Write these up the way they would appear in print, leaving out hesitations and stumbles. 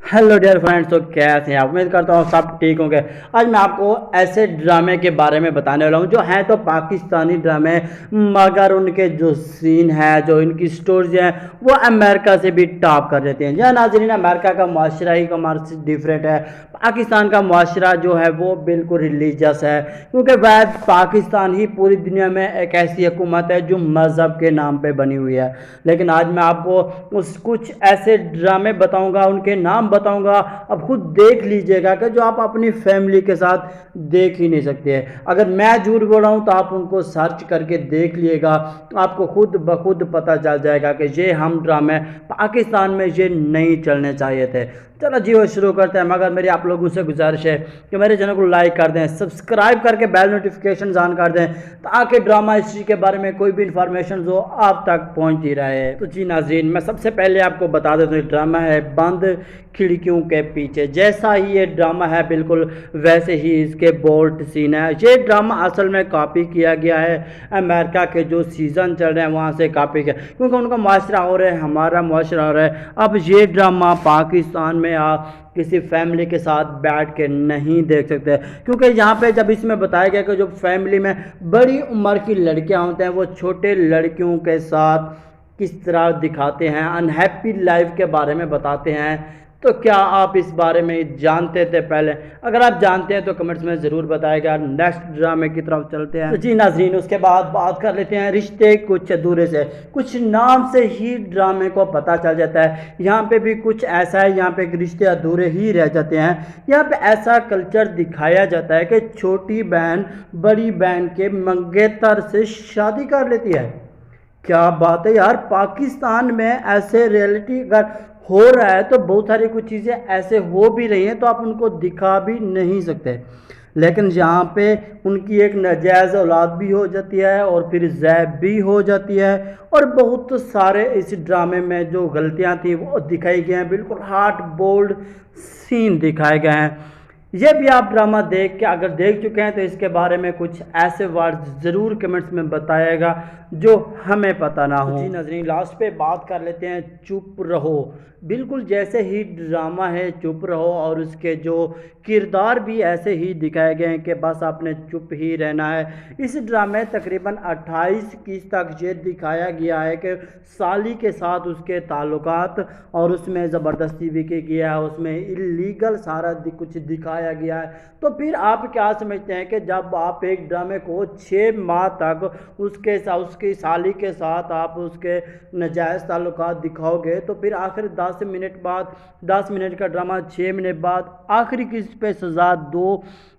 Hello dear friends, तो कैसे हैं आप? उम्मीद करता हूँ सब ठीक होंगे। आज मैं आपको ऐसे ड्रामे के बारे में बताने वाला हूँ जो हैं तो पाकिस्तानी ड्रामे, मगर उनके जो सीन है, जो इनकी स्टोरीज हैं, वो अमेरिका से भी टॉप कर देते हैं। जी नाज़रीन, अमेरिका का माशरा ही कमाल से डिफरेंट है। पाकिस्तान का माशरा जो है वो बिल्कुल रिलीजियस है, क्योंकि वह पाकिस्तान ही पूरी दुनिया में एक ऐसी हुकूमत है जो मज़हब के नाम पे बनी हुई है। लेकिन आज मैं आपको कुछ ऐसे ड्रामे बताऊंगा, उनके नाम बताऊंगा, अब खुद देख लीजिएगा कि जो आप अपनी फैमिली के साथ देख ही नहीं सकते हैं। अगर मैं झूठ बोल रहा हूं तो आप उनको सर्च करके देख लीजिएगा, आपको खुद ब खुद पता चल जाएगा कि ये हम ड्रामे पाकिस्तान में ये नहीं चलने चाहिए थे। चलो जी, वो शुरू करते हैं। मगर मेरी आप लोगों से गुजारिश है कि मेरे चैनल को लाइक कर दें, सब्सक्राइब करके बेल नोटिफिकेशन ऑन कर दें, ताकि ड्रामा हिस्ट्री के बारे में कोई भी इंफॉर्मेशन जो आप तक पहुंचती रहे। तो जी नाज़रीन, मैं सबसे पहले आपको बता देता हूँ, ड्रामा है बंद खिड़कियों के पीछे। जैसा ही ये ड्रामा है बिल्कुल वैसे ही इसके बोल्ड सीन है। ये ड्रामा असल में कॉपी किया गया है, अमेरिका के जो सीज़न चल रहे हैं वहाँ से कॉपी किया, क्योंकि उनका माशरा हो रहा है, हमारा माशरा हो रहा है। अब ये ड्रामा पाकिस्तान में आप किसी फैमिली के साथ बैठ के नहीं देख सकते, क्योंकि यहाँ पे जब इसमें बताया गया कि जो फैमिली में बड़ी उम्र की लड़कियाँ होते हैं वो छोटे लड़कियों के साथ किस तरह दिखाते हैं, अनहैप्पी लाइफ के बारे में बताते हैं। तो क्या आप इस बारे में जानते थे पहले? अगर आप जानते हैं तो कमेंट्स में ज़रूर बताएगा। नेक्स्ट ड्रामे की तरफ चलते हैं। तो जी नाज़रीन, उसके बाद बात कर लेते हैं रिश्ते कुछ अधूरे से। कुछ नाम से ही ड्रामे को पता चल जाता है, यहाँ पे भी कुछ ऐसा है, यहाँ पे रिश्ते अधूरे ही रह जाते हैं। यहाँ पे ऐसा कल्चर दिखाया जाता है कि छोटी बहन बड़ी बहन के मंगेतर से शादी कर लेती है। क्या बात है यार, पाकिस्तान में ऐसे रियलिटी अगर हो रहा है तो बहुत सारी कुछ चीज़ें ऐसे हो भी रही हैं तो आप उनको दिखा भी नहीं सकते। लेकिन यहाँ पे उनकी एक नाजायज़ औलाद भी हो जाती है और फिर ज़ैब भी हो जाती है, और बहुत सारे इस ड्रामे में जो गलतियाँ थी वो दिखाई गई हैं। बिल्कुल हार्ट बोल्ड सीन दिखाए गए हैं। ये भी आप ड्रामा देख के अगर देख चुके हैं तो इसके बारे में कुछ ऐसे वर्ड ज़रूर कमेंट्स में बताएगा जो हमें पता ना हो। जी नाज़रीन, लास्ट पे बात कर लेते हैं चुप रहो। बिल्कुल जैसे ही ड्रामा है चुप रहो, और उसके जो किरदार भी ऐसे ही दिखाए गए हैं कि बस आपने चुप ही रहना है। इस ड्रामे तकरीबन 28 किस्त तक ये दिखाया गया है कि साली के साथ उसके ताल्लुकात, और उसमें ज़बरदस्ती भी की गया है, उसमें इलीगल सारा कुछ दिखाया गया है। तो फिर आप क्या समझते हैं कि जब आप एक ड्रामे को 6 माह तक उसकी साली के साथ आप उसके नाजायज़ ताल्लुकात दिखाओगे, तो फिर आखिर 10 मिनट बाद, 10 मिनट का ड्रामा 6 मिनट बाद आखिरी किस पे सज़ा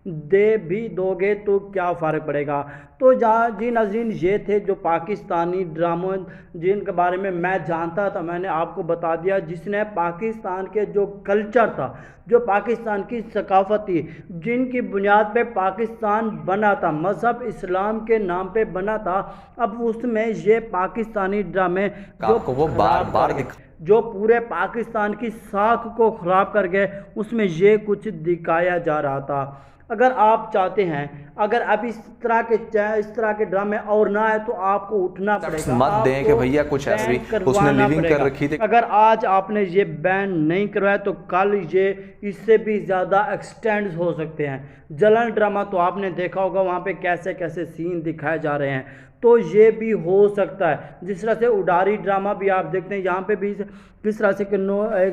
दे भी दोगे तो क्या फ़र्क पड़ेगा? तो जी नाज़रीन, ये थे जो पाकिस्तानी ड्रामों जिनके बारे में मैं जानता था, मैंने आपको बता दिया, जिसने पाकिस्तान के जो कल्चर था, जो पाकिस्तान की सकाफ़त थी, जिनकी बुनियाद पे पाकिस्तान बना था, मज़हब इस्लाम के नाम पे बना था, अब उसमें ये पाकिस्तानी ड्रामे जो आपको वो बार बार जो पूरे पाकिस्तान की साख को ख़राब कर गए, उसमें ये कुछ दिखाया जा रहा था। अगर आप चाहते हैं, अगर अब इस तरह के ड्रामे और ना है तो आपको उठना पड़ेगा, मत दें कि भैया कुछ ऐसी उसने लिविंग कर रखी थी। अगर आज आपने ये बैन नहीं करवाया तो कल ये इससे भी ज़्यादा एक्सटेंड हो सकते हैं। जलन ड्रामा तो आपने देखा होगा, वहाँ पे कैसे कैसे सीन दिखाए जा रहे हैं, तो ये भी हो सकता है। जिस तरह से उडारी ड्रामा भी आप देखते हैं, यहाँ पे भी किस तरह से कि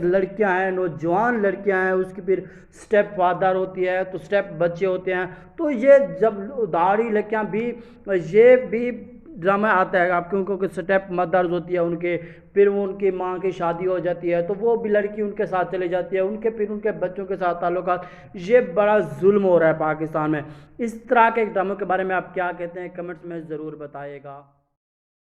लड़कियाँ हैं, नौजवान लड़कियाँ हैं, उसकी फिर स्टेप फादर होती है, तो स्टेप बच्चे होते हैं। तो ये जब उडारी लड़कियाँ भी, ये भी ड्रामा आता है आप, क्योंकि स्टेप मदर्स होती है उनके, फिर वो उनकी माँ की शादी हो जाती है तो वो भी लड़की उनके साथ चली जाती है, उनके फिर उनके बच्चों के साथ ताल्लुकात। ये बड़ा जुल्म हो रहा है पाकिस्तान में। इस तरह के ड्रामों के बारे में आप क्या कहते हैं? कमेंट्स में ज़रूर बताइएगा।